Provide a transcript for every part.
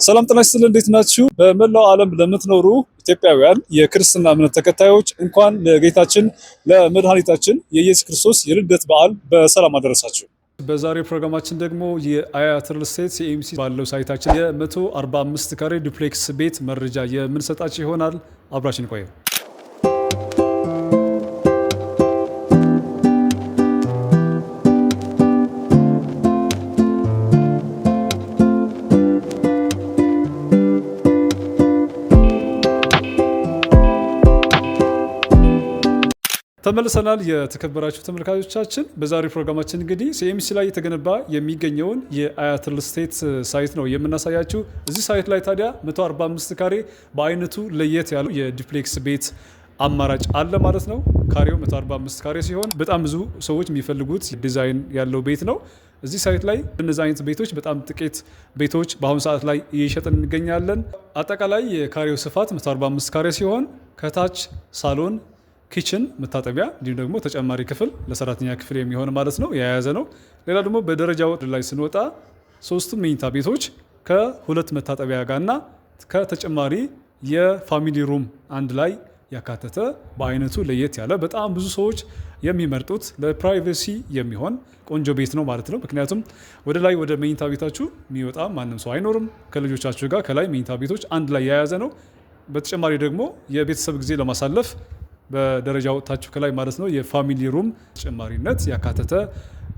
ሰላም ጤና ይስጥልን። እንዴት ናችሁ? በመላው ዓለም ለምትኖሩ ኢትዮጵያውያን የክርስትና እምነት ተከታዮች እንኳን ለጌታችን ለመድኃኒታችን የኢየሱስ ክርስቶስ የልደት በዓል በሰላም አደረሳችሁ። በዛሬው ፕሮግራማችን ደግሞ የአያት ሪል ስቴት ሲኤምሲ ባለው ሳይታችን የ145 ካሬ ዱፕሌክስ ቤት መረጃ የምንሰጣችሁ ይሆናል። አብራችን ቆዩ። ተመልሰናል። የተከበራችሁ ተመልካቾቻችን በዛሬው ፕሮግራማችን እንግዲህ ሲኤምሲ ላይ የተገነባ የሚገኘውን የአያት ሪል ስቴት ሳይት ነው የምናሳያችሁ። እዚህ ሳይት ላይ ታዲያ 145 ካሬ በአይነቱ ለየት ያሉ የዱፕሌክስ ቤት አማራጭ አለ ማለት ነው። ካሬው 145 ካሬ ሲሆን በጣም ብዙ ሰዎች የሚፈልጉት ዲዛይን ያለው ቤት ነው። እዚህ ሳይት ላይ እነዚህ አይነት ቤቶች በጣም ጥቂት ቤቶች በአሁኑ ሰዓት ላይ እየሸጥን እንገኛለን። አጠቃላይ የካሬው ስፋት 145 ካሬ ሲሆን ከታች ሳሎን፣ ኪችን፣ መታጠቢያ እንዲሁም ደግሞ ተጨማሪ ክፍል ለሰራተኛ ክፍል የሚሆን ማለት ነው የያዘ ነው። ሌላ ደግሞ በደረጃው ላይ ስንወጣ ሶስቱም መኝታ ቤቶች ከሁለት መታጠቢያ ጋርና ከተጨማሪ የፋሚሊ ሩም አንድ ላይ ያካተተ በአይነቱ ለየት ያለ በጣም ብዙ ሰዎች የሚመርጡት ለፕራይቬሲ የሚሆን ቆንጆ ቤት ነው ማለት ነው። ምክንያቱም ወደ ላይ ወደ መኝታ ቤታችሁ የሚወጣ ማንም ሰው አይኖርም። ከልጆቻችሁ ጋር ከላይ መኝታ ቤቶች አንድ ላይ የያዘ ነው። በተጨማሪ ደግሞ የቤተሰብ ጊዜ ለማሳለፍ በደረጃው ታች ከላይ ማለት ነው የፋሚሊ ሩም ተጨማሪነት ያካተተ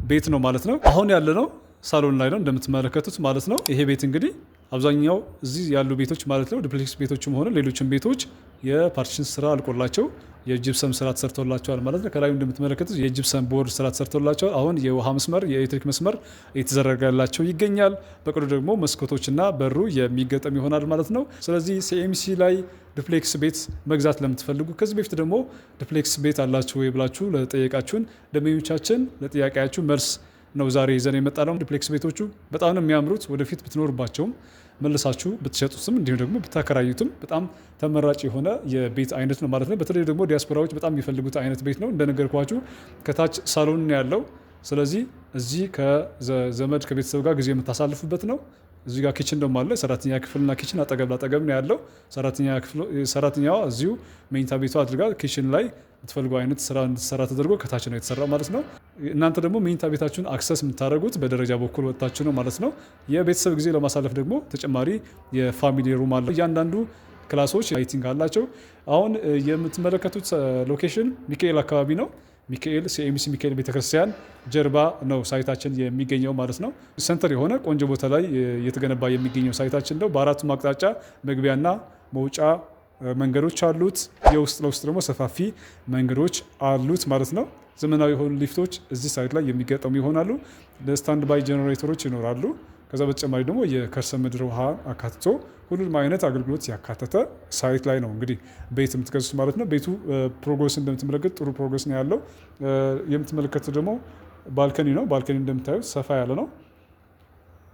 ቤት ነው ማለት ነው። አሁን ያለነው ሳሎን ላይ ነው እንደምትመለከቱት ማለት ነው። ይሄ ቤት እንግዲህ አብዛኛው እዚህ ያሉ ቤቶች ማለት ነው ዱፕሌክስ ቤቶችም ሆነ ሌሎችም ቤቶች የፓርቲሽን ስራ አልቆላቸው የጂፕሰም ስራ ተሰርቶላቸዋል ማለት ነው። ከላይ እንደምትመለከቱት የጂፕሰም ቦርድ ስራ ተሰርቶላቸዋል። አሁን የውሃ መስመር የኤሌክትሪክ መስመር የተዘረጋላቸው ይገኛል። በቅርቡ ደግሞ መስኮቶችና በሩ የሚገጠም ይሆናል ማለት ነው። ስለዚህ ሲኤምሲ ላይ ዱፕሌክስ ቤት መግዛት ለምትፈልጉ ከዚህ በፊት ደግሞ ዱፕሌክስ ቤት አላችሁ ወይ ብላችሁ ለጠየቃችሁን ደንበኞቻችን ለጥያቄያችሁ መልስ ነው ዛሬ ይዘን የመጣ ነው። ዱፕሌክስ ቤቶቹ በጣም ነው የሚያምሩት። ወደፊት ብትኖርባቸውም መልሳችሁ ብትሸጡትም እንዲሁም ደግሞ ብታከራዩትም በጣም ተመራጭ የሆነ የቤት አይነት ነው ማለት ነው። በተለይ ደግሞ ዲያስፖራዎች በጣም የሚፈልጉት አይነት ቤት ነው። እንደነገርኳችሁ ከታች ሳሎን ያለው። ስለዚህ እዚህ ከዘመድ ከቤተሰብ ጋር ጊዜ የምታሳልፉበት ነው። እዚህ ጋር ኪችን ደግሞ አለ። ሰራተኛ ክፍልና ኪችን አጠገብ ላጠገብ ነው ያለው። ሰራተኛዋ እዚሁ መኝታ ቤቷ አድርጋ ኪችን ላይ የምትፈልጉ አይነት ስራ እንድትሰራ ተደርጎ ከታች ነው የተሰራ ማለት ነው። እናንተ ደግሞ መኝታ ቤታችሁን አክሰስ የምታደርጉት በደረጃ በኩል ወጥታችሁ ነው ማለት ነው። የቤተሰብ ጊዜ ለማሳለፍ ደግሞ ተጨማሪ የፋሚሊ ሩም አለ። እያንዳንዱ ክላሶች ላይቲንግ አላቸው። አሁን የምትመለከቱት ሎኬሽን ሚካኤል አካባቢ ነው። ሚካኤል ሲኤምሲ ሚካኤል ቤተክርስቲያን ጀርባ ነው ሳይታችን የሚገኘው ማለት ነው። ሰንተር የሆነ ቆንጆ ቦታ ላይ እየተገነባ የሚገኘው ሳይታችን ነው። በአራቱም አቅጣጫ መግቢያና መውጫ መንገዶች አሉት። የውስጥ ለውስጥ ደግሞ ሰፋፊ መንገዶች አሉት ማለት ነው። ዘመናዊ የሆኑ ሊፍቶች እዚህ ሳይት ላይ የሚገጠሙ ይሆናሉ። ለስታንድ ባይ ጀነሬተሮች ይኖራሉ። ከዛ በተጨማሪ ደግሞ የከርሰ ምድር ውሃ አካትቶ ሁሉንም አይነት አገልግሎት ያካተተ ሳይት ላይ ነው እንግዲህ ቤት የምትገዙት ማለት ነው። ቤቱ ፕሮግረስ እንደምትመለከት ጥሩ ፕሮግረስ ነው ያለው። የምትመለከቱት ደግሞ ባልከኒ ነው። ባልከኒ እንደምታዩት ሰፋ ያለ ነው።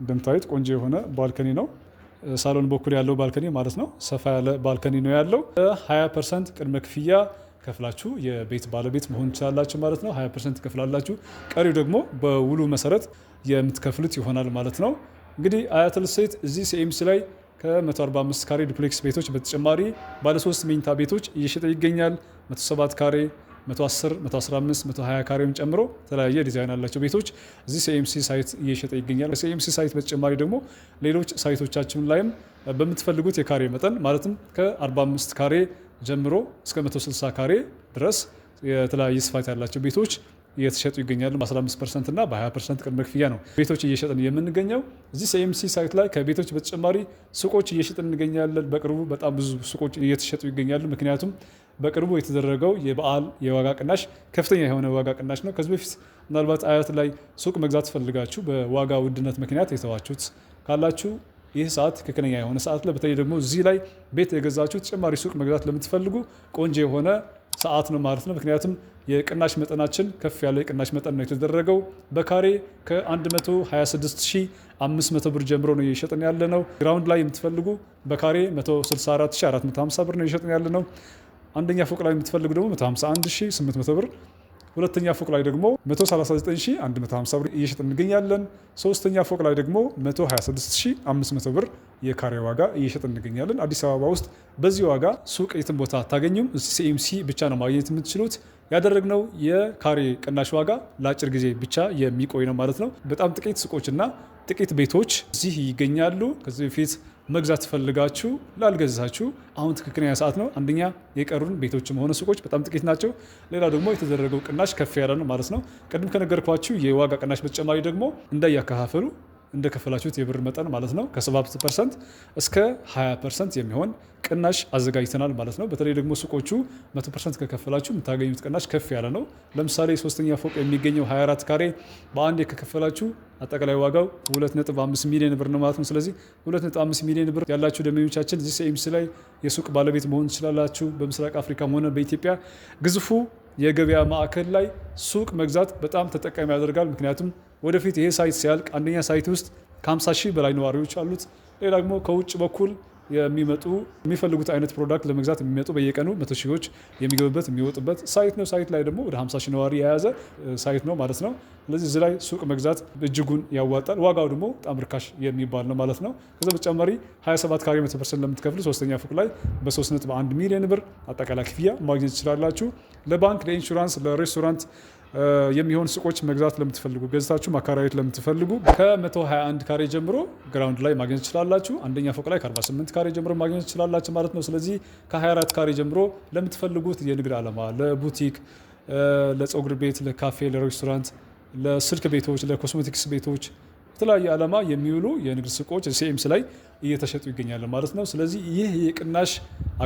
እንደምታዩት ቆንጆ የሆነ ባልከኒ ነው። ሳሎን በኩል ያለው ባልከኒ ማለት ነው። ሰፋ ያለ ባልከኒ ነው ያለው። 20% ቅድመ ክፍያ ከፍላችሁ የቤት ባለቤት መሆን ትችላላችሁ ማለት ነው። 20% ትከፍላላችሁ። ቀሪው ደግሞ በውሉ መሰረት የምትከፍሉት ይሆናል ማለት ነው። እንግዲህ አያት ሪል ስቴት እዚህ ሲኤምሲ ላይ ከ145 ካሬ ዱፕሌክስ ቤቶች በተጨማሪ ባለ 3 መኝታ ቤቶች እየሸጠ ይገኛል። 107 ካሬ፣ 110፣ 115፣ 120 ካሬውን ጨምሮ የተለያየ ዲዛይን ያላቸው ቤቶች እዚህ ሲኤምሲ ሳይት እየሸጠ ይገኛል። ከሲኤምሲ ሳይት በተጨማሪ ደግሞ ሌሎች ሳይቶቻችን ላይም በምትፈልጉት የካሬ መጠን ማለትም ከ45 ካሬ ጀምሮ እስከ 160 ካሬ ድረስ የተለያየ ስፋት ያላቸው ቤቶች እየተሸጡ ይገኛሉ። በ15% እና በ20% ቅድመ ክፍያ ነው ቤቶች እየሸጥን የምንገኘው። እዚህ ሲኤምሲ ሳይት ላይ ከቤቶች በተጨማሪ ሱቆች እየሸጥን እንገኛለን። በቅርቡ በጣም ብዙ ሱቆች እየተሸጡ ይገኛሉ። ምክንያቱም በቅርቡ የተደረገው የበዓል የዋጋ ቅናሽ ከፍተኛ የሆነ ዋጋ ቅናሽ ነው። ከዚህ በፊት ምናልባት አያት ላይ ሱቅ መግዛት ፈልጋችሁ በዋጋ ውድነት ምክንያት የተዋችሁት ካላችሁ ይህ ሰዓት ትክክለኛ የሆነ ሰዓት ላይ በተለይ ደግሞ እዚህ ላይ ቤት የገዛችሁ ተጨማሪ ሱቅ መግዛት ለምትፈልጉ ቆንጆ የሆነ ሰዓት ነው ማለት ነው። ምክንያቱም የቅናሽ መጠናችን ከፍ ያለ የቅናሽ መጠን ነው የተደረገው። በካሬ ከ126500 ብር ጀምሮ ነው እየሸጥን ያለ ነው። ግራውንድ ላይ የምትፈልጉ በካሬ 164450 ብር ነው እየሸጥን ያለ ነው። አንደኛ ፎቅ ላይ የምትፈልጉ ደግሞ 151800 ብር ሁለተኛ ፎቅ ላይ ደግሞ 139150 ብር እየሸጥ እንገኛለን። ሶስተኛ ፎቅ ላይ ደግሞ 126500 ብር የካሬ ዋጋ እየሸጥ እንገኛለን። አዲስ አበባ ውስጥ በዚህ ዋጋ ሱቅ የትም ቦታ አታገኙም። እዚህ ሲኤምሲ ብቻ ነው ማግኘት የምትችሉት። ያደረግነው የካሬ ቅናሽ ዋጋ ለአጭር ጊዜ ብቻ የሚቆይ ነው ማለት ነው። በጣም ጥቂት ሱቆችና ጥቂት ቤቶች እዚህ ይገኛሉ። ከዚህ በፊት መግዛት ፈልጋችሁ ላልገዛችሁ አሁን ትክክለኛ ሰዓት ነው። አንደኛ የቀሩን ቤቶችም ሆነ ሱቆች በጣም ጥቂት ናቸው። ሌላ ደግሞ የተደረገው ቅናሽ ከፍ ያለ ነው ማለት ነው። ቅድም ከነገርኳችሁ የዋጋ ቅናሽ በተጨማሪ ደግሞ እንዳያከፋፈሉ እንደከፈላችሁት የብር መጠን ማለት ነው ከ7% እስከ 20% የሚሆን ቅናሽ አዘጋጅተናል ማለት ነው። በተለይ ደግሞ ሱቆቹ 100% ከከፈላችሁ የምታገኙት ቅናሽ ከፍ ያለ ነው። ለምሳሌ ሶስተኛ ፎቅ የሚገኘው 24 ካሬ በአንዴ ከከፈላችሁ አጠቃላይ ዋጋው 2.5 ሚሊዮን ብር ነው ማለት ነው። ስለዚህ 2.5 ሚሊዮን ብር ያላችሁ ደንበኞቻችን እዚህ ሲኤምሲ ላይ የሱቅ ባለቤት መሆን ትችላላችሁ። በምስራቅ አፍሪካም ሆነ በኢትዮጵያ ግዙፉ የገበያ ማዕከል ላይ ሱቅ መግዛት በጣም ተጠቃሚ ያደርጋል። ምክንያቱም ወደፊት ይሄ ሳይት ሲያልቅ አንደኛ ሳይት ውስጥ ከ50 ሺህ በላይ ነዋሪዎች አሉት። ሌላ ደግሞ ከውጭ በኩል የሚመጡ የሚፈልጉት አይነት ፕሮዳክት ለመግዛት የሚመጡ በየቀኑ 100 ሺዎች የሚገቡበት የሚወጡበት ሳይት ነው። ሳይት ላይ ደግሞ ወደ 50 ሺህ ነዋሪ የያዘ ሳይት ነው ማለት ነው። ስለዚህ እዚህ ላይ ሱቅ መግዛት እጅጉን ያዋጣል። ዋጋው ደግሞ በጣም ርካሽ የሚባል ነው ማለት ነው። ከዛ በተጨማሪ 27 ካሬ 100% ለምትከፍሉ ሶስተኛ ፎቅ ላይ በ3.1 ሚሊዮን ብር አጠቃላይ ክፍያ ማግኘት ትችላላችሁ። ለባንክ፣ ለኢንሹራንስ፣ ለሬስቶራንት የሚሆን ሱቆች መግዛት ለምትፈልጉ ገዝታችሁ ማከራየት ለምትፈልጉ ከ121 ካሬ ጀምሮ ግራውንድ ላይ ማግኘት ትችላላችሁ። አንደኛ ፎቅ ላይ ከ48 ካሬ ጀምሮ ማግኘት ትችላላችሁ ማለት ነው። ስለዚህ ከ24 ካሬ ጀምሮ ለምትፈልጉት የንግድ ዓላማ ለቡቲክ፣ ለፀጉር ቤት፣ ለካፌ፣ ለሬስቶራንት፣ ለስልክ ቤቶች፣ ለኮስሜቲክስ ቤቶች የተለያየ ዓላማ የሚውሉ የንግድ ሱቆች ሲኤምሲ ላይ እየተሸጡ ይገኛሉ ማለት ነው። ስለዚህ ይህ የቅናሽ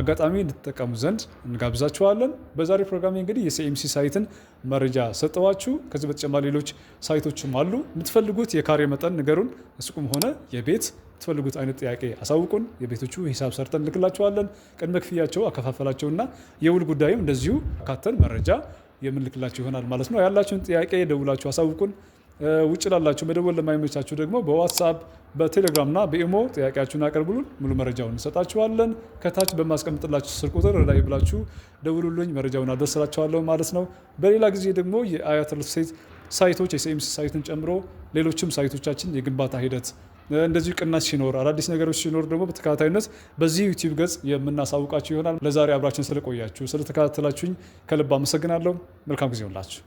አጋጣሚ እንድትጠቀሙ ዘንድ እንጋብዛችኋለን። በዛሬ ፕሮግራም እንግዲህ የሲኤምሲ ሳይትን መረጃ ሰጠዋችሁ። ከዚህ በተጨማሪ ሌሎች ሳይቶችም አሉ። የምትፈልጉት የካሬ መጠን ንገሩን። ሱቁም ሆነ የቤት የምትፈልጉት አይነት ጥያቄ አሳውቁን። የቤቶቹ ሂሳብ ሰርተን እንልክላችኋለን። ቅድመ ክፍያቸው፣ አከፋፈላቸውና የውል ጉዳይም እንደዚሁ ካተን መረጃ የምንልክላችሁ ይሆናል ማለት ነው። ያላችሁን ጥያቄ ደውላችሁ አሳውቁን። ውጭ ላላችሁ መደወል ለማይመቻችሁ ደግሞ በዋትስአፕ በቴሌግራምና በኢሞ ጥያቄያችሁን አቀርቡልን። ሙሉ መረጃውን እንሰጣችኋለን። ከታች በማስቀምጥላችሁ ስልክ ቁጥር ላይ ብላችሁ ደውሉልኝ፣ መረጃውን አደርስላችኋለሁ ማለት ነው። በሌላ ጊዜ ደግሞ የአያት ሪል ስቴት ሳይቶች የሲኤምሲ ሳይትን ጨምሮ ሌሎችም ሳይቶቻችን የግንባታ ሂደት እንደዚሁ ቅናሽ ሲኖር አዳዲስ ነገሮች ሲኖር ደግሞ በተከታታይነት በዚህ ዩቲዩብ ገጽ የምናሳውቃችሁ ይሆናል። ለዛሬ አብራችን ስለቆያችሁ ስለተከታተላችሁኝ ከልብ አመሰግናለሁ። መልካም ጊዜ ሁላችሁ